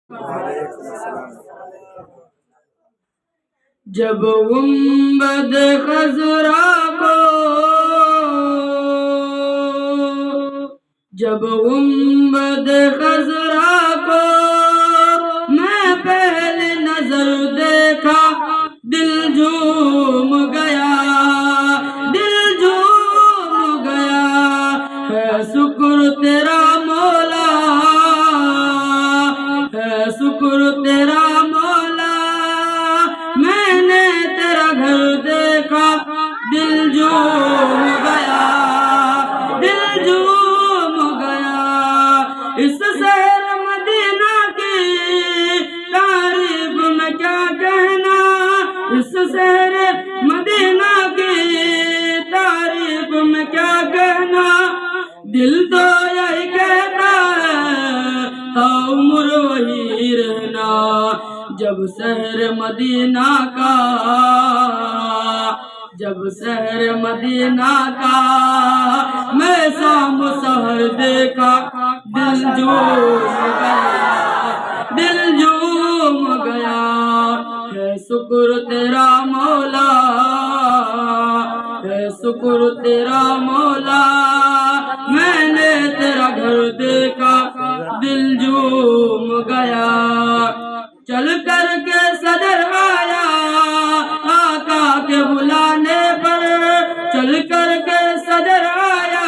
جب گنبد خضرا کو میں پہلی نظر دیکھا، دل جھوم گیا، ہے شکر تیرا مولا، ہے شکر تیرا مولا، میں نے تیرا گھر دیکھا، دل جھوم گیا، اس شہر مدینہ کی تعریف میں کیا کہنا، اس شہر مدینہ کی تعریف میں کیا کہنا، دل تو یہی کہتا ہے تا عمر وہی رہنا، جب شہر مدینہ کا میں شام سحر دیکھا، دل جھوم گیا، ہے شکر تیرا مولا، ہے شکر تیرا مولا، میں نے تیرا گھر دیکھا، دل جھوم گیا، چل کر کے صدر آیا آقا کے بلانے پر، چل کر کے صدر آیا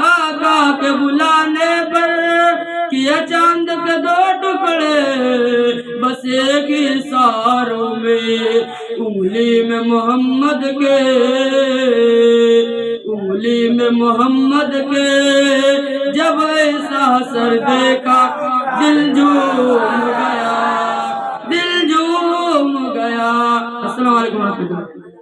آقا کے بلانے پر، کیا چاند کے دو ٹکڑے بس ایک ہی اشاروں میں، انگلی میں محمد کے جب ایسا سر دیکھا، دل جھوم گیا، السلام علیکم ورحمۃ اللہ۔